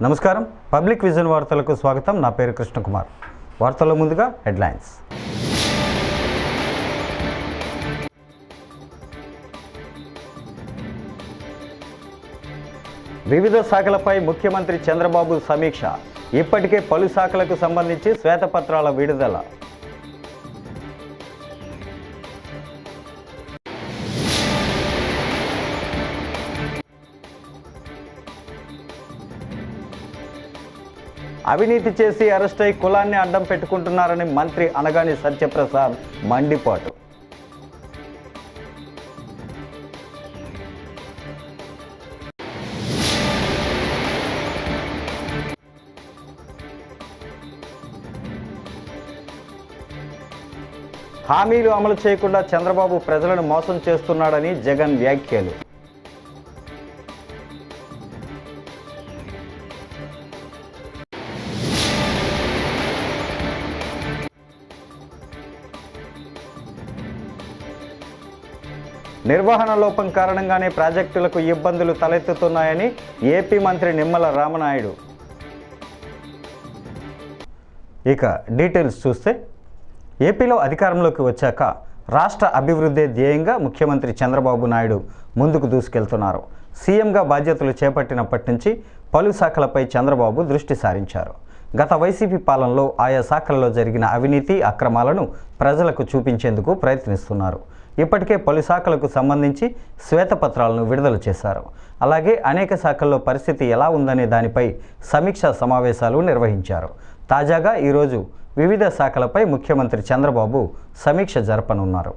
నమస్కారం. Public vision వార్తలకు స్వాగతం. నా పేరు కృష్ణకుమార్. వార్తల్లో ముందుగా హెడ్లైన్స్. వివిధ శాఖలపై ముఖ్యమంత్రి చంద్రబాబు సమీక్ష. ఇప్పటికే పలు శాఖలకు సంబంధించి శ్వేతపత్రాల విడుదల. అవినీతి చేసి అరెస్ట్ అయి కులాన్ని అడ్డం పెట్టుకుంటున్నారని మంత్రి అనగాని సత్యప్రసాద్ మండిపాటు. హామీలు అమలు చేయకుండా చంద్రబాబు ప్రజలను మోసం చేస్తున్నాడని జగన్ వ్యాఖ్యలు. నిర్వహణ లోపం కారణంగానే ప్రాజెక్టులకు ఇబ్బందులు తలెత్తుతున్నాయని ఏపీ మంత్రి నిమ్మల రామనాయుడు. ఇక డీటెయిల్స్ చూస్తే, ఏపీలో అధికారంలోకి వచ్చాక రాష్ట్ర అభివృద్ధి ధ్యేయంగా ముఖ్యమంత్రి చంద్రబాబు నాయుడు ముందుకు దూసుకెళ్తున్నారు. సీఎంగా బాధ్యతలు చేపట్టినప్పటి నుంచి పలు శాఖలపై చంద్రబాబు దృష్టి సారించారు. గత వైసీపీ పాలనలో ఆయా శాఖలలో జరిగిన అవినీతి అక్రమాలను ప్రజలకు చూపించేందుకు ప్రయత్నిస్తున్నారు. ఇప్పటికే పలు శాఖలకు సంబంధించి శ్వేతపత్రాలను విడుదల చేశారు. అలాగే అనేక శాఖల్లో పరిస్థితి ఎలా ఉందనే దానిపై సమీక్షా సమావేశాలు నిర్వహించారు. తాజాగా ఈరోజు వివిధ శాఖలపై ముఖ్యమంత్రి చంద్రబాబు సమీక్ష జరపనున్నారు.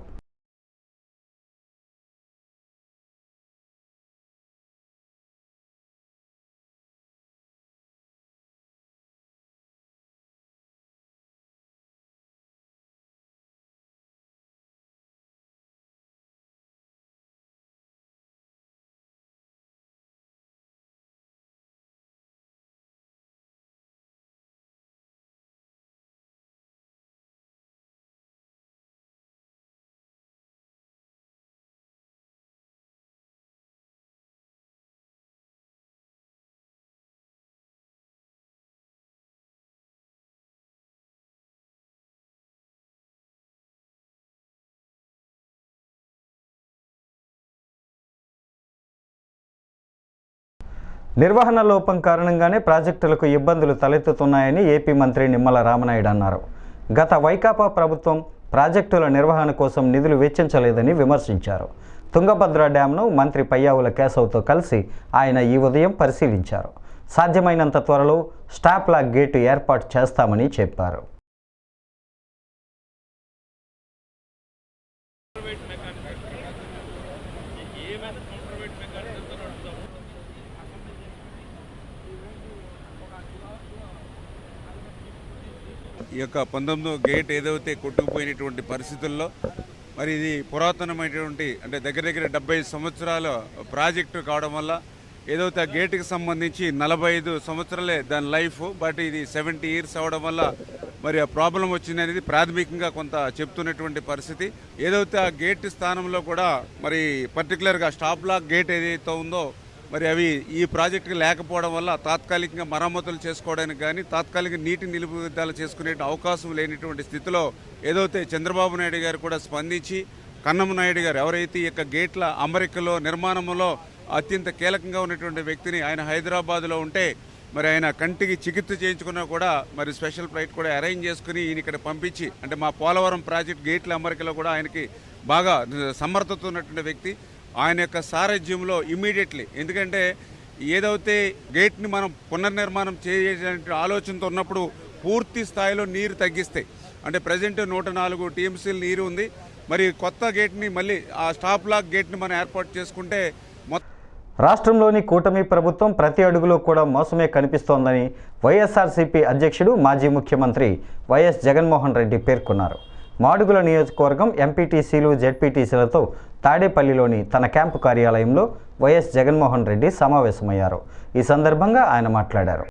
నిర్వహణ లోపం కారణంగానే ప్రాజెక్టులకు ఇబ్బందులు తలెత్తుతున్నాయని ఏపీ మంత్రి నిమ్మల రామనాయుడు అన్నారు. గత వైకాపా ప్రభుత్వం ప్రాజెక్టుల నిర్వహణ కోసం నిధులు వెచ్చించలేదని విమర్శించారు. తుంగభద్ర డ్యాంను మంత్రి పయ్యావుల కేశవ్తో కలిసి ఆయన ఈ ఉదయం పరిశీలించారు. సాధ్యమైనంత త్వరలో స్టాప్ లాక్ గేటు ఏర్పాటు చేస్తామని చెప్పారు. ఈ యొక్క 19వ గేట్ ఏదైతే కొట్టుకుపోయినటువంటి పరిస్థితుల్లో మరి ఇది పురాతనమైనటువంటి అంటే దగ్గర 75 సంవత్సరాల ప్రాజెక్టు కావడం వల్ల ఏదైతే ఆ గేటుకి సంబంధించి 45 సంవత్సరాలే దాని లైఫ్, బట్ ఇది 70 ఇయర్స్ అవడం వల్ల మరి ఆ ప్రాబ్లం వచ్చింది అనేది ప్రాథమికంగా కొంత చెప్తున్నటువంటి పరిస్థితి. ఏదైతే ఆ గేట్ స్థానంలో కూడా మరి పర్టికులర్గా స్టాప్ లాక్ గేట్ ఏదైతే ఉందో మరి అవి ఈ ప్రాజెక్టుకి లేకపోవడం వల్ల తాత్కాలికంగా మరమ్మతులు చేసుకోవడానికి కానీ తాత్కాలిక నీటి నిలుపుదల చేసుకునే అవకాశం లేనిటువంటి స్థితిలో ఏదైతే చంద్రబాబు నాయుడు గారు కూడా స్పందించి కన్నం నాయుడు గారు ఎవరైతే ఈ యొక్క గేట్ల అమరికలో నిర్మాణంలో అత్యంత కీలకంగా ఉన్నటువంటి వ్యక్తిని, ఆయన హైదరాబాద్లో ఉంటే మరి ఆయన కంటికి చికిత్స చేయించుకున్నా కూడా మరి స్పెషల్ ఫ్లైట్ కూడా అరేంజ్ చేసుకుని ఈయన ఇక్కడ పంపించి అంటే మా పోలవరం ప్రాజెక్ట్ గేట్ల అమరికలో కూడా ఆయనకి బాగా సమర్థత ఉన్నటువంటి వ్యక్తి. ఆయన యొక్క సారథ్యంలో ఇమ్మీడియట్లీ, ఎందుకంటే ఏదైతే గేట్ని మనం పునర్నిర్మాణం చేయాలంటే ఆలోచనతో ఉన్నప్పుడు పూర్తి స్థాయిలో నీరు తగ్గిస్తాయి. అంటే ప్రజెంట్ 104 టీఎంసీలు నీరు ఉంది. మరి కొత్త గేట్ని మళ్ళీ ఆ స్టాప్ లాక్ గేట్ని మనం ఏర్పాటు చేసుకుంటే రాష్ట్రంలోని కూటమి ప్రభుత్వం ప్రతి అడుగులో కూడా మోసమే కనిపిస్తోందని వైఎస్ఆర్సీపీ అధ్యక్షుడు మాజీ ముఖ్యమంత్రి వైఎస్ జగన్మోహన్ రెడ్డి పేర్కొన్నారు. మాడుగుల నియోజకవర్గం ఎంపీటీసీలు జెడ్పీటీసీలతో తాడేపల్లిలోని తన క్యాంపు కార్యాలయంలో వైఎస్ జగన్మోహన్ రెడ్డి సమావేశమయ్యారు. ఈ సందర్భంగా ఆయన మాట్లాడారు.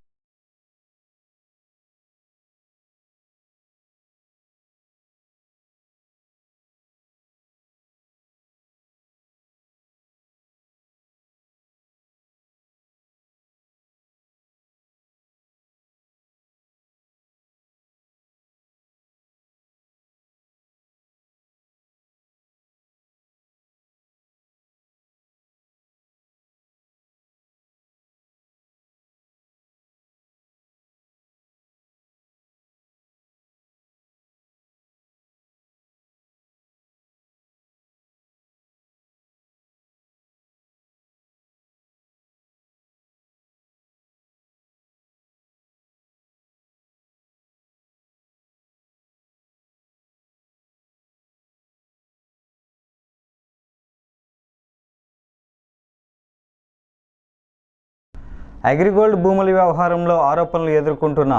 అగ్రిగోల్డ్ భూముల వ్యవహారంలో ఆరోపణలు ఎదుర్కొంటున్న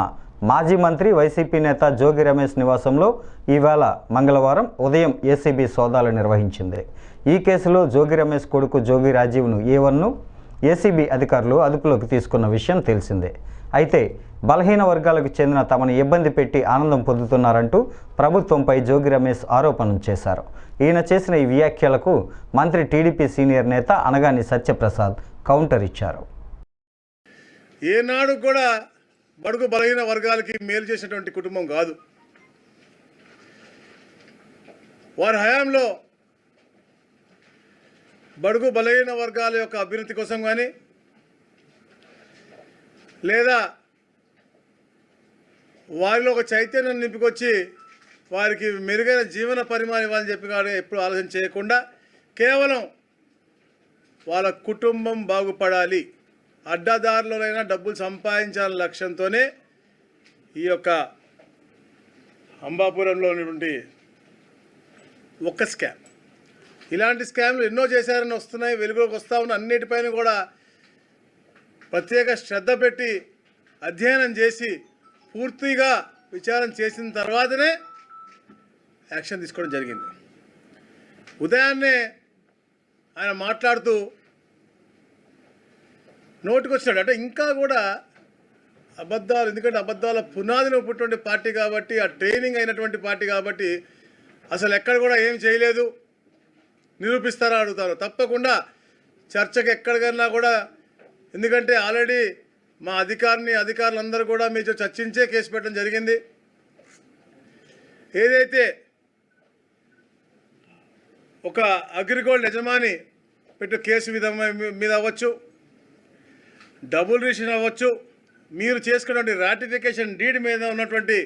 మాజీ మంత్రి వైసీపీ నేత జోగి రమేష్ నివాసంలో ఈవేళ మంగళవారం ఉదయం ఏసీబీ సోదాలు నిర్వహించింది. ఈ కేసులో జోగి రమేష్ కొడుకు జోగి రాజీవ్ను A1ను ఏసీబీ అధికారులు అదుపులోకి తీసుకున్న విషయం తెలిసిందే. అయితే బలహీన వర్గాలకు చెందిన తమను ఇబ్బంది పెట్టి ఆనందం పొందుతున్నారంటూ ప్రభుత్వంపై జోగి రమేష్ ఆరోపణలు చేశారు. ఈయన చేసిన ఈ వ్యాఖ్యలకు మంత్రి టీడీపీ సీనియర్ నేత అనగాని సత్యప్రసాద్ కౌంటర్ ఇచ్చారు. ఏనాడు కూడా బడుగు బలహీన వర్గాలకి మేలు చేసినటువంటి కుటుంబం కాదు. వారి హయాంలో బడుగు బలహీన వర్గాల యొక్క అభ్యున్నతి కోసం కానీ లేదా వారిలో ఒక చైతన్యం నింపుకొచ్చి వారికి మెరుగైన జీవన పరిమాణం ఇవ్వాలని చెప్పి కానీ ఎప్పుడు ఆలోచన చేయకుండా కేవలం వాళ్ళ కుటుంబం బాగుపడాలి, అడ్డదారులైనా డబ్బులు సంపాదించాలనే లక్ష్యంతోనే ఈ యొక్క అంబాపురంలో ఉన్నటువంటి ఒక్క స్కామ్, ఇలాంటి స్కామ్లు ఎన్నో చేశారని వస్తున్నాయి, వెలుగులోకి వస్తూ ఉన్న అన్నిటిపైన కూడా ప్రత్యేక శ్రద్ధ పెట్టి అధ్యయనం చేసి పూర్తిగా విచారణ చేసిన తర్వాతనే యాక్షన్ తీసుకోవడం జరిగింది. ఉదయాన్నే ఆయన మాట్లాడుతూ నోటికి వచ్చినాడు అంటే ఇంకా కూడా అబద్ధాలు, ఎందుకంటే అబద్ధాల పునాదిని పుట్టినటువంటి పార్టీ కాబట్టి, ఆ ట్రైనింగ్ అయినటువంటి పార్టీ కాబట్టి అసలు ఎక్కడ కూడా ఏం చేయలేదు నిరూపిస్తారా అడుగుతారు. తప్పకుండా చర్చకు ఎక్కడికన్నా కూడా, ఎందుకంటే ఆల్రెడీ మా అధికారులందరూ కూడా మీతో చర్చించే కేసు పెట్టడం జరిగింది. ఏదైతే ఒక అగ్రిగోల్డ్ యజమాని పెట్టే కేసు మీద అవ్వచ్చు, డబుల్ రిజిస్ట్రేషన్ అవ్వచ్చు, మీరు చేసుకున్నటువంటి రాటిఫికేషన్ డీడ్ మీద ఉన్నటువంటి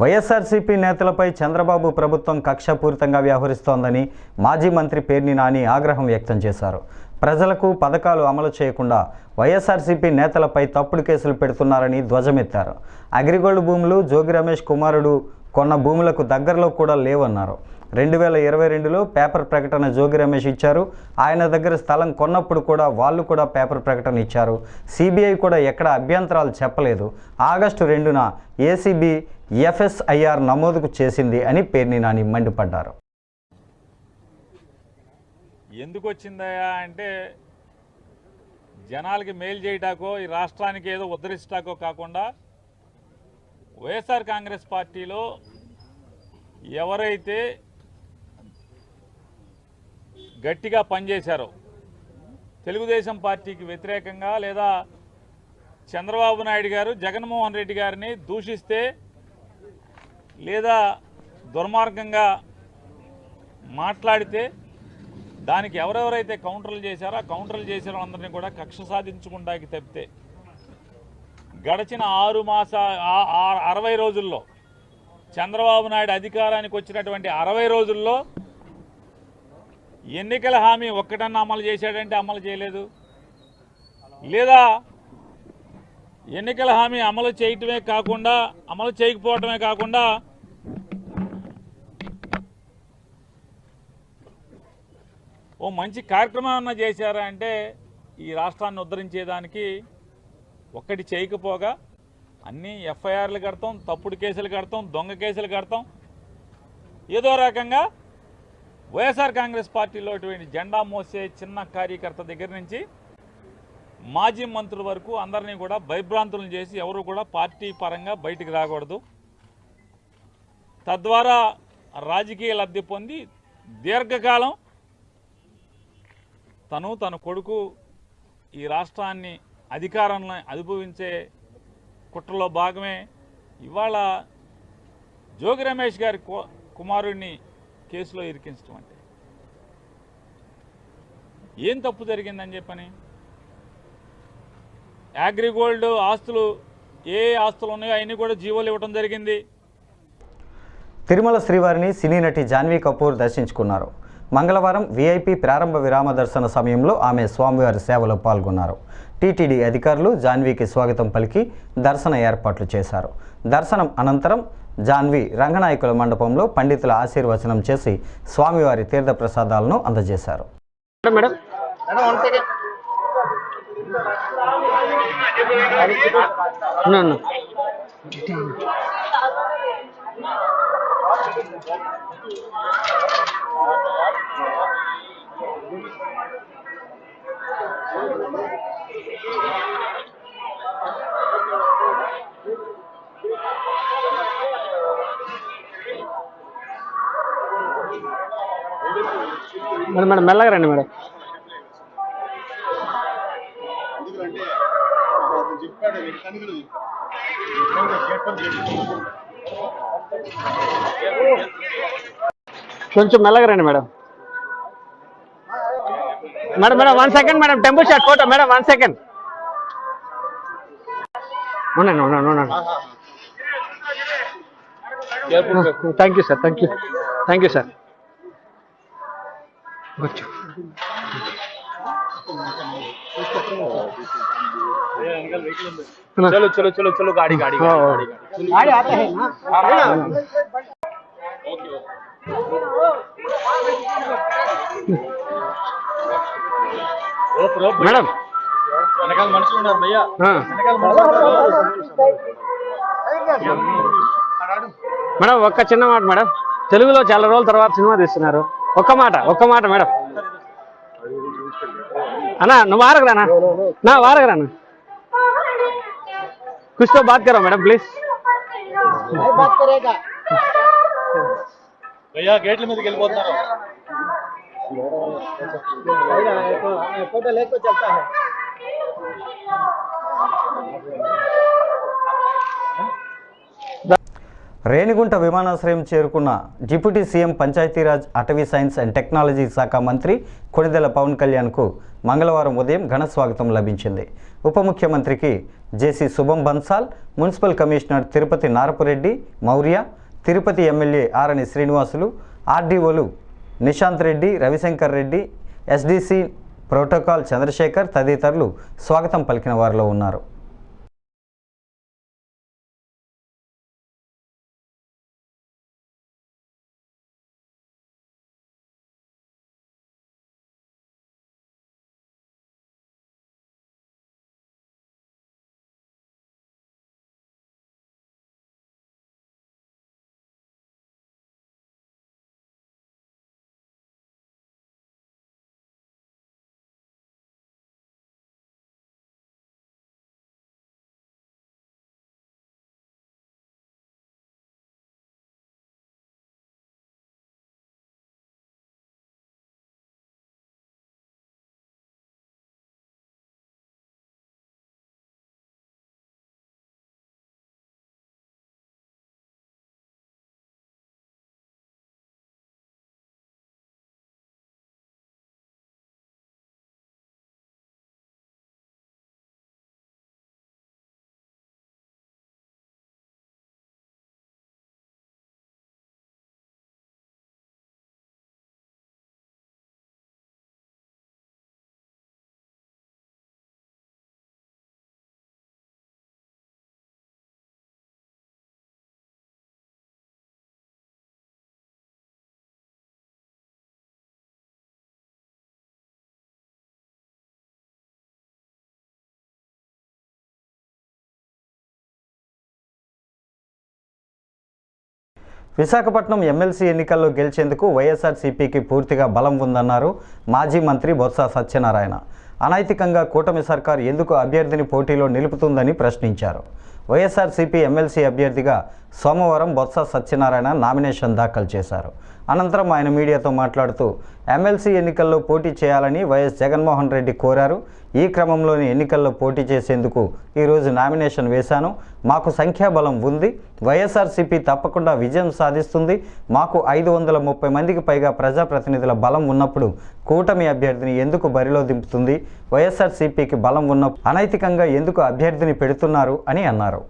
వైఎస్ఆర్సీపీ నేతలపై చంద్రబాబు ప్రభుత్వం కక్షపూరితంగా వ్యవహరిస్తోందని మాజీ మంత్రి పేర్ని నాని ఆగ్రహం వ్యక్తం చేశారు. ప్రజలకు పథకాలు అమలు చేయకుండా వైఎస్ఆర్సీపీ నేతలపై తప్పుడు కేసులు పెడుతున్నారని ధ్వజమెత్తారు. అగ్రిగోల్డ్ భూములు జోగి రమేష్ కుమారుడు కొన్న భూములకు దగ్గరలో కూడా లేవన్నారు. 2022లో పేపర్ ప్రకటన జోగి రమేష్ ఇచ్చారు. ఆయన దగ్గర స్థలం కొన్నప్పుడు కూడా వాళ్ళు కూడా పేపర్ ప్రకటన ఇచ్చారు. సిబిఐ కూడా ఎక్కడ అభ్యంతరాలు చెప్పలేదు. ఆగస్టు 2న ఏసీబీ FSIR నమోదుకు చేసింది అని పేర్ని నాని మండిపడ్డారు. ఎందుకు వచ్చిందయా అంటే జనాలకి మేలు చేయటాకో ఈ రాష్ట్రానికి ఏదో ఉద్ధరించటాకో కాకుండా వైఎస్ఆర్ కాంగ్రెస్ పార్టీలో ఎవరైతే గట్టిగా పనిచేశారో, తెలుగుదేశం పార్టీకి వ్యతిరేకంగా లేదా చంద్రబాబు నాయుడు గారు జగన్మోహన్ రెడ్డి గారిని దూషిస్తే లేదా దుర్మార్గంగా మాట్లాడితే దానికి ఎవరెవరైతే కౌంటర్లు చేశారో ఆ కౌంటర్లు చేసిన వాళ్ళందరినీ కూడా కక్ష సాధించుకుంటాకి తప్పితే గడిచిన 60 రోజుల్లో చంద్రబాబు నాయుడు అధికారానికి వచ్చినటువంటి 60 రోజుల్లో ఎన్నికల హామీ ఒక్కటన్నా అమలు చేశాడంటే అమలు చేయలేదు, లేదా ఎన్నికల హామీ అమలు చేయకపోవటమే కాకుండా ఓ మంచి కార్యక్రమం అన్నా చేశారా అంటే ఈ రాష్ట్రాన్ని ఉద్ధరించేదానికి ఒక్కటి చేయకపోగా అన్నీ FIRలు కడతాం, తప్పుడు కేసులు కడతాం, దొంగ కేసులు కడతాం. ఏదో రకంగా వైఎస్ఆర్ కాంగ్రెస్ పార్టీలో ఇటువంటి జెండా మోసే చిన్న కార్యకర్త దగ్గర నుంచి మాజీ మంత్రుల వరకు అందరినీ కూడా భయభ్రాంతులను చేసి ఎవరు కూడా పార్టీ పరంగా బయటికి రాకూడదు, తద్వారా రాజకీయ లబ్ధి పొంది దీర్ఘకాలం తన కొడుకు ఈ రాష్ట్రాన్ని అధికారాన్ని అనుభవించే కుట్రలో భాగమే ఇవాళ జోగి రమేష్ గారి కుమారుడిని కేసులో ఇరికించడం. అంటే ఏం తప్పు జరిగిందని చెప్పని అగ్రిగోల్డ్ ఆస్తులు ఏ ఆస్తులు ఉన్నాయో అవన్నీ కూడా జీవోలు ఇవ్వడం జరిగింది. తిరుమల శ్రీవారిని సినీ నటి జాన్వీ కపూర్ దర్శించుకున్నారు. మంగళవారం VIP ప్రారంభ విరామ దర్శన సమయంలో ఆమె స్వామివారి సేవలో పాల్గొన్నారు. టీటీడీ అధికారులు జాన్వీకి స్వాగతం పలికి దర్శన ఏర్పాట్లు చేశారు. దర్శనం అనంతరం జాన్వీ రంగనాయకుల మండపంలో పండితుల ఆశీర్వచనం చేసి స్వామివారి తీర్థప్రసాదాలను అందజేశారు. మేడం ఉన్నాను. మేడం మేడం మెల్లగా రండి మేడం. కొంచెం మెల్లగా రండి madam. Madam madam 1 second madam, temple shot photo madam 1 second. ఉండండి ఉండండి ఉండండి. Thank you sir, thank you sir. కూర్చో. चलो चलो चलो चलो गाड़ी गाड़ी गाड़ी गाड़ी आता है ना? మేడం వెనకాల మనుషులు ఉన్నారు భయ్యా, వెనకాల మేడం ఒక్క చిన్న మాట మేడం, తెలుగులో చాలా రోజుల తర్వాత సినిమా తీస్తున్నారు, ఒక్క మాట మేడం. అన్నా నువ్వు వారగరానా, నా వారగరానా, कुछ तो बात करो मैडम प्लीज. बात करेगा భయ్యా గేట్ల మీదకి వెళ్ళిపోతున్నారు. फोटो लेके चलता है. రేణిగుంట విమానాశ్రయం చేరుకున్న డిప్యూటీ సీఎం పంచాయతీరాజ్ అటవీ సైన్స్ అండ్ టెక్నాలజీ శాఖ మంత్రి కొణిదెల పవన్ కళ్యాణ్కు మంగళవారం ఉదయం ఘన స్వాగతం లభించింది. ఉప ముఖ్యమంత్రికి JC Shubham Bansal, municipal commissioner Tirupati Narapureddy Mourya, Tirupati MLA Arani Srinivasulu, ఆర్డీఓలు నిశాంత్ రెడ్డి, రవిశంకర్ రెడ్డి, ఎస్డీసీ ప్రోటోకాల్ చంద్రశేఖర్ తదితరులు స్వాగతం పలికిన వారిలో ఉన్నారు. విశాఖపట్నం ఎమ్మెల్సీ ఎన్నికల్లో గెలిచేందుకు వైఎస్ఆర్సీపీకి పూర్తిగా బలం ఉందన్నారు మాజీ మంత్రి బొత్స సత్యనారాయణ. అనైతికంగా కూటమి సర్కార్ ఎందుకు అభ్యర్థిని పోటీలో నిలుపుతుందని ప్రశ్నించారు. వైఎస్ఆర్సీపీ ఎమ్మెల్సీ అభ్యర్థిగా సోమవారం బొత్స సత్యనారాయణ నామినేషన్ దాఖలు చేశారు. అనంతరం ఆయన మీడియాతో మాట్లాడుతూ ఎమ్మెల్సీ ఎన్నికల్లో పోటీ చేయాలని వైఎస్ జగన్మోహన్ రెడ్డి కోరారు. ఈ క్రమంలోని ఎన్నికల్లో పోటీ చేసేందుకు ఈరోజు నామినేషన్ వేశాను. మాకు సంఖ్యాబలం ఉంది. వైఎస్ఆర్సీపీ తప్పకుండా విజయం సాధిస్తుంది. మాకు 530 మందికి పైగా ప్రజాప్రతినిధుల బలం ఉన్నప్పుడు కూటమి అభ్యర్థిని ఎందుకు బరిలో దింపుతుంది? వైఎస్ఆర్సీపీకి బలం ఉన్నప్పుడు అనైతికంగా ఎందుకు అభ్యర్థిని పెడుతున్నారు అని అన్నారు.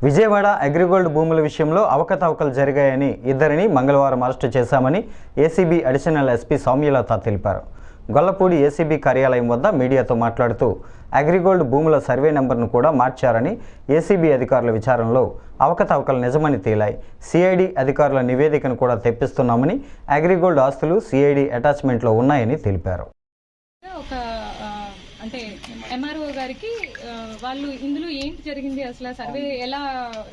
విజయవాడ అగ్రిగోల్డ్ భూముల విషయంలో అవకతవకలు జరిగాయని ఇద్దరిని మంగళవారం అరెస్టు చేశామని ఏసీబీ అడిషనల్ ఎస్పీ సౌమ్యలత తెలిపారు. గొల్లపూడి ఏసీబీ కార్యాలయం వద్ద మీడియాతో మాట్లాడుతూ అగ్రిగోల్డ్ భూముల సర్వే నెంబర్ను కూడా మార్చారని ఏసీబీ అధికారుల విచారణలో అవకతవకలు నిజమని తేలాయి. సిఐడి అధికారుల నివేదికను కూడా తెప్పిస్తున్నామని, అగ్రిగోల్డ్ ఆస్తులు సిఐడి అటాచ్మెంట్లో ఉన్నాయని తెలిపారు. అంటే ఎంఆర్ఓ గారికి వాళ్ళు ఇందులో ఏంటి జరిగింది, అసలు సర్వే ఎలా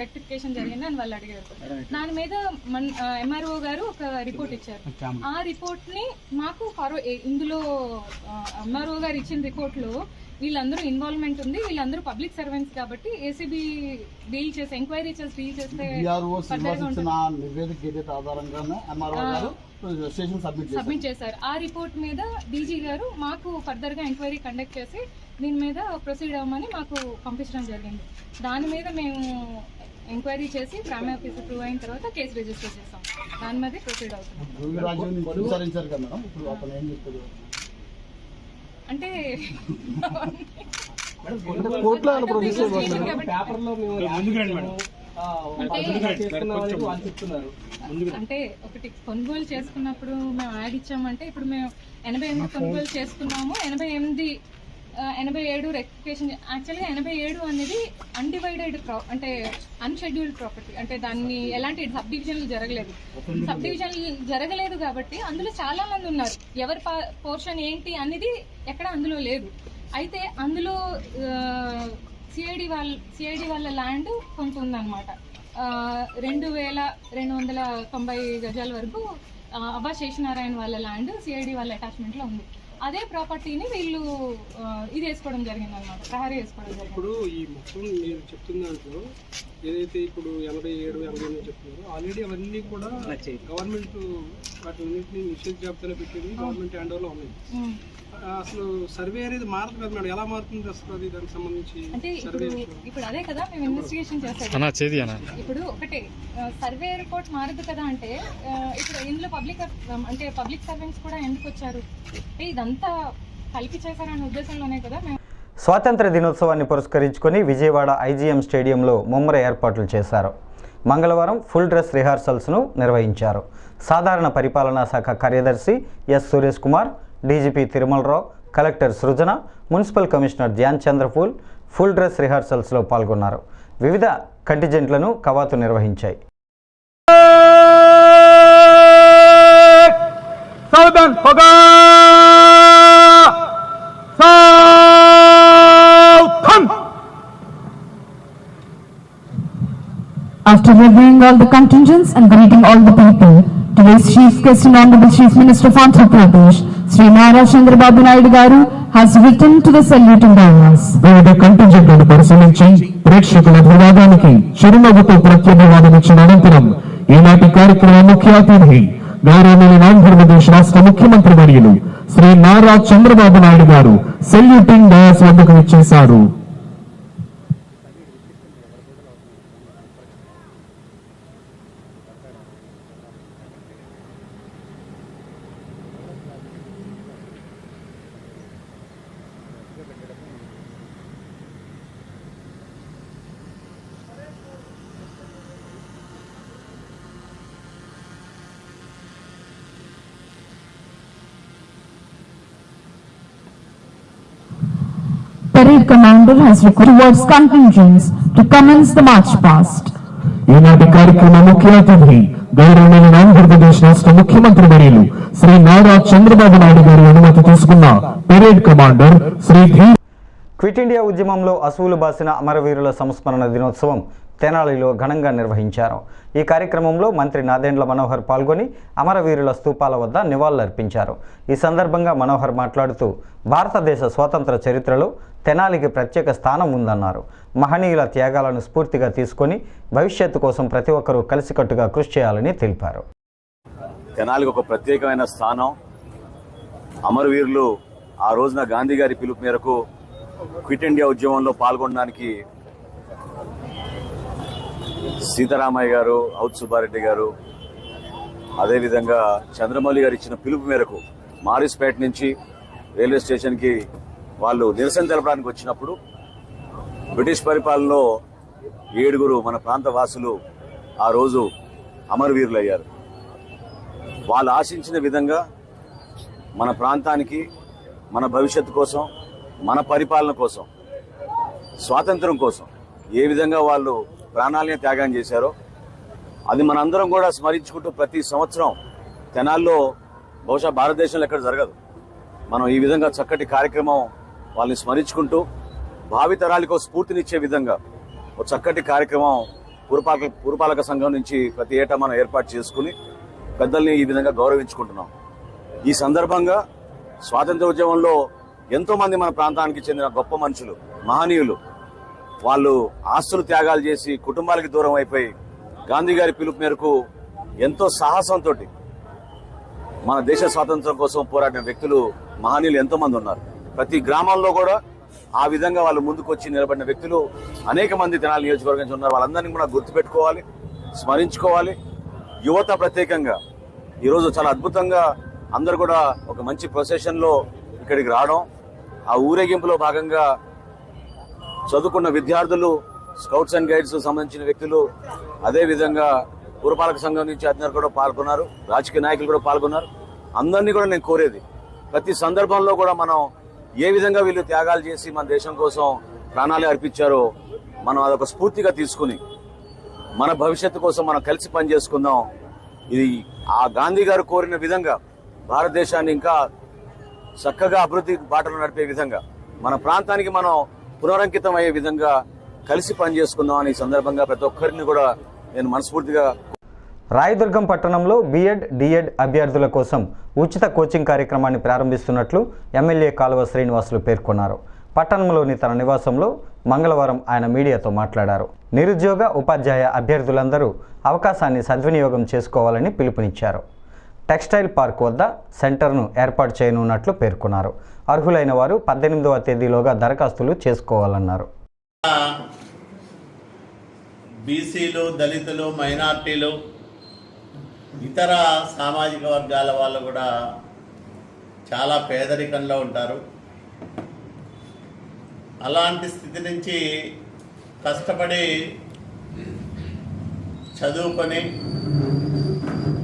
రెక్టిఫికేషన్ జరిగింది అని వాళ్ళు అడిగారు. దాని మీద ఎంఆర్ఓ గారు ఒక రిపోర్ట్ ఇచ్చారు. ఆ రిపోర్ట్ ని మాకు ఇందులో ఎంఆర్ఓ గారు ఇచ్చిన రిపోర్ట్ లో వీళ్ళందరూ ఇన్వాల్వ్మెంట్ ఉంది, వీళ్ళందరూ పబ్లిక్ సర్వెంట్స్ కాబట్టి ఏసీబీ డీల్ చేసి ఎంక్వైరీ చేసి డీల్ చేస్తే సబ్మిట్ చేశారు. ఆ రిపోర్ట్ మీద డీజీ గారు మాకు ఫర్దర్ గా ఎంక్వైరీ కండక్ట్ చేసి దీని మీద ప్రొసీడ్ అవ్వమని మాకు పంపించడం జరిగింది. దాని మీద మేము ఎంక్వైరీ చేసి ప్రైమ్ ఆఫీసర్ ప్రూవ్ అయిన తర్వాత కేసు రిజిస్టర్ చేసాం. దాని మీద ప్రొసీడ్ అవుతున్నాం. అంటే అంటే ఒకటి కొనుగోలు చేసుకున్నప్పుడు మేము యాడ్ ఇచ్చామంటే ఇప్పుడు మేము 88 కొనుగోలు చేసుకున్నాము. 87 రెక్టిఫికేషన్. యాక్చువల్గా 87 అనేది అన్డివైడెడ్ అంటే అన్షెడ్యూల్డ్ ప్రాపర్టీ, అంటే దాన్ని ఎలాంటి సబ్ డివిజన్లు జరగలేదు కాబట్టి అందులో చాలా మంది ఉన్నారు. ఎవరి పోర్షన్ ఏంటి అనేది ఎక్కడ అందులో లేదు. అయితే అందులో సిఐడి వాళ్ళ ల్యాండ్ కొంత ఉందన్నమాట. 2290 గజాల వరకు అబ్బా శేషనారాయణ వాళ్ళ ల్యాండ్ సిఐడి వాళ్ళ అటాచ్మెంట్లో ఉంది. అదే ప్రాపర్టీని వీళ్ళు ఇది వేసుకోవడం జరిగింది అన్నమాట, ప్రహరీ వేసుకోవడం జరిగింది. ఇప్పుడు ఈ మొత్తం మీరు చెప్తున్న దాంట్లో ఏదైతే ఇప్పుడు 87, 88 చెప్తున్నారో ఆల్రెడీ అవన్నీ కూడా గవర్నమెంట్ వాటిన్నింటినీ నిషేధ జాబితాలో పెట్టింది, గవర్నమెంట్ హ్యాండ్ ఓవర్లో ఉన్నాయి. అసలు సర్వే అనేది మారదు కదా మేడం, ఎలా మారుతుంది అసలు అది దానికి సంబంధించి? అంటే ఇప్పుడు అదే కదా మేము ఇన్వెస్టిగేషన్ చేస్తాం. ఇప్పుడు ఒకటే సర్వే రిపోర్ట్ మారదు కదా అంటే ఇప్పుడు ఇందులో పబ్లిక్ సర్వెంట్స్ కూడా ఎందుకు వచ్చారు అంటే ఇదంతా కలిపి చేశారనే ఉద్దేశంలోనే కదా మేము. స్వాతంత్ర దినోత్సవాన్ని పురస్కరించుకొని విజయవాడ ఐజీఎం స్టేడియంలో ముమ్మర ఏర్పాట్లు చేశారు. మంగళవారం ఫుల్ డ్రెస్ రిహార్సల్స్ను నిర్వహించారు. సాధారణ పరిపాలనా శాఖ కార్యదర్శి S Suresh Kumar, DGP Tirumalarao, collector Srujana, municipal commissioner Dhyan చంద్రపూల్ ఫుల్ డ్రెస్ రిహార్సల్స్లో పాల్గొన్నారు. వివిధ కంటిజెంట్లను కవాతు నిర్వహించాయి. After reviewing all the contingents and greeting all the people, today's chief guest and honorable chief minister of Andhra Pradesh, Sri Nara Chandrababu Naidu Garu, has written to the saluting diners. వివిధ కంటింజెంట్లను పరిశీలించి ప్రేక్షకుల అభివాదానికి చిరునవ్వుతో ప్రత్యభివాదమిచ్చిన అనంతరం ఈనాటి కార్యక్రమ ముఖ్య అతిథి గౌరవనీయులైన ఆంధ్రప్రదేశ్ రాష్ట్ర ముఖ్యమంత్రి వర్యులు శ్రీ నారా చంద్రబాబు నాయుడు గారు సెల్యూటింగ్ డయాస్ వద్దకు విచ్చేశారు. Parade commander has requested towards contingents to commence the march past. ఈనాటి కార్యక్రమ ముఖ్య అతిథి గౌరవనీయులైన ఆంధ్రప్రదేశ్ రాష్ట్ర ముఖ్యమంత్రి వర్యులు శ్రీ నారా చంద్రబాబు నాయుడు గారి అనుమతి తీసుకున్న parade commander Shri quit India ఉద్యమంలో అసువులు బాసిన అమరవీరుల సంస్మరణ దినోత్సవం తెనాలిలో ఘనంగా నిర్వహించారు. ఈ కార్యక్రమంలో మంత్రి నాదెండ్ల మనోహర్ పాల్గొని అమరవీరుల స్తూపాల వద్ద నివాళులర్పించారు. ఈ సందర్భంగా మనోహర్ మాట్లాడుతూ భారతదేశ స్వాతంత్ర చరిత్రలో తెనాలికి ప్రత్యేక స్థానం ఉందన్నారు. మహనీయుల త్యాగాలను స్ఫూర్తిగా తీసుకొని భవిష్యత్తు కోసం ప్రతి ఒక్కరూ కలిసికట్టుగా కృషి చేయాలని తెలిపారు. తెనాలికి ఒక ప్రత్యేకమైన స్థానం. అమరవీరులు ఆ రోజున గాంధీ గారి పిలుపు మేరకు క్విట్ ఇండియా ఉద్యమంలో పాల్గొనడానికి సీతారామయ్య గారు, ఔత్ సుబ్బారెడ్డి గారు, అదేవిధంగా చంద్రమౌళి గారు ఇచ్చిన పిలుపు మేరకు మారిస్పేట నుంచి రైల్వే స్టేషన్కి వాళ్ళు నిరసన తెలపడానికి వచ్చినప్పుడు బ్రిటిష్ పరిపాలనలో 7 మన ప్రాంత వాసులు ఆ రోజు అమరవీరులయ్యారు. వాళ్ళు ఆశించిన విధంగా మన ప్రాంతానికి, మన భవిష్యత్తు కోసం, మన పరిపాలన కోసం, స్వాతంత్రం కోసం ఏ విధంగా వాళ్ళు ప్రాణాలనే త్యాగం చేశారో అది మనందరం కూడా స్మరించుకుంటూ ప్రతి సంవత్సరం తెనాల్లో, బహుశా భారతదేశంలో ఎక్కడ జరగదు, మనం ఈ విధంగా చక్కటి కార్యక్రమం వాళ్ళని స్మరించుకుంటూ భావితరాలకు స్ఫూర్తినిచ్చే విధంగా ఒక చక్కటి కార్యక్రమం పురపాలక సంఘం నుంచి ప్రతి ఏటా మనం ఏర్పాటు చేసుకుని పెద్దల్ని ఈ విధంగా గౌరవించుకుంటున్నాం. ఈ సందర్భంగా స్వాతంత్ర ఉద్యమంలో ఎంతో మంది మన ప్రాంతానికి చెందిన గొప్ప మనుషులు, మహనీయులు, వాళ్ళు ఆస్తులు త్యాగాలు చేసి కుటుంబాలకి దూరం అయిపోయి గాంధీ గారి పిలుపు మేరకు ఎంతో సాహసంతో మన దేశ స్వాతంత్రం కోసం పోరాడిన వ్యక్తులు, మహనీయులు ఎంతో మంది ఉన్నారు. ప్రతి గ్రామంలో కూడా ఆ విధంగా వాళ్ళు ముందుకొచ్చి నిలబడిన వ్యక్తులు అనేక మంది తెనాలి నియోజకవర్గం నుంచి ఉన్నారు. వాళ్ళందరినీ కూడా గుర్తుపెట్టుకోవాలి, స్మరించుకోవాలి. యువత ప్రత్యేకంగా ఈరోజు చాలా అద్భుతంగా అందరు కూడా ఒక మంచి ప్రొసెషన్లో ఇక్కడికి రావడం, ఆ ఊరేగింపులో భాగంగా చదువుకున్న విద్యార్థులు, స్కౌట్స్ అండ్ గైడ్స్ సంబంధించిన వ్యక్తులు, అదేవిధంగా పురపాలక సంఘం నుంచి అధికారులు కూడా పాల్గొన్నారు, రాజకీయ నాయకులు కూడా పాల్గొన్నారు. అందరినీ కూడా నేను కోరేది, ప్రతి సందర్భంలో కూడా మనం ఏ విధంగా వీళ్ళు త్యాగాలు చేసి మన దేశం కోసం ప్రాణాలు అర్పించారో మనం అదొక స్ఫూర్తిగా తీసుకుని మన భవిష్యత్తు కోసం మనం కలిసి పనిచేసుకుందాం. ఇది ఆ గాంధీ గారు కోరిన విధంగా భారతదేశాన్ని ఇంకా చక్కగా అభివృద్ధి బాటలో నడిపే విధంగా, మన ప్రాంతానికి మనం పునరంకితం అయ్యే విధంగా కలిసి పనిచేసుకుందాం అని ఈ సందర్భంగా ప్రతి ఒక్కరిని కూడా నేను మనస్ఫూర్తిగా. రాయదుర్గం పట్టణంలో బీఎడ్, డిఎడ్ అభ్యర్థుల కోసం ఉచిత కోచింగ్ కార్యక్రమాన్ని ప్రారంభిస్తున్నట్లు ఎమ్మెల్యే కాలువ శ్రీనివాసులు పేర్కొన్నారు. పట్టణంలోని తన నివాసంలో మంగళవారం ఆయన మీడియాతో మాట్లాడారు. నిరుద్యోగ, ఉపాధ్యాయ అభ్యర్థులందరూ అవకాశాన్ని సద్వినియోగం చేసుకోవాలని పిలుపునిచ్చారు. టెక్స్టైల్ పార్క్ వద్ద సెంటర్ను ఏర్పాటు చేయనున్నట్లు పేర్కొన్నారు. అర్హులైన వారు 18వ తేదీలోగా దరఖాస్తులు చేసుకోవాలన్నారు. బీసీలు, దళితులు, మైనార్టీలు, ఇతర సామాజిక వర్గాల వాళ్ళు కూడా చాలా పేదరికంలో ఉంటారు. అలాంటి స్థితి నుంచి కష్టపడి చదువుకొని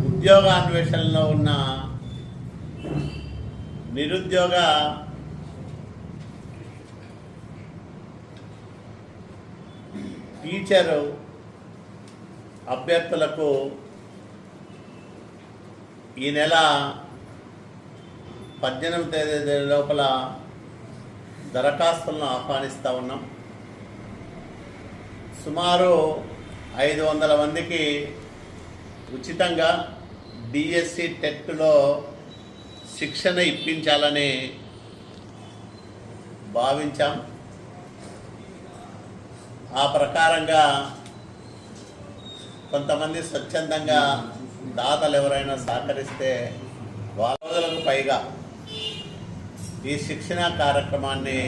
ఉద్యోగాన్వేషణలో ఉన్న నిరుద్యోగ టీచరు అభ్యర్థులకు ఈ నెల 18వ తేదీ లోపల దరఖాస్తులను ఆహ్వానిస్తూ ఉన్నాం. సుమారు 500 మందికి ఉచితంగా డిఎస్సి టెట్లో శిక్షణ ఇప్పించాలని భావించాం. ఆ ప్రకారంగా కొంతమంది స్వచ్ఛందంగా దాతలు ఎవరైనా సహకరిస్తే 100 రోజులకు పైగా ఈ శిక్షణ కార్యక్రమాన్ని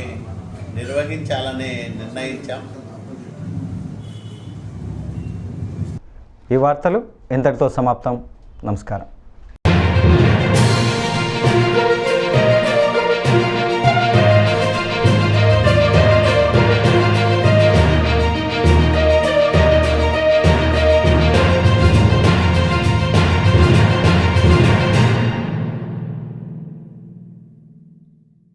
నిర్వహించాలని నిర్ణయించాం. ఈ వార్తలు ఇంతటితో సమాప్తం. నమస్కారం.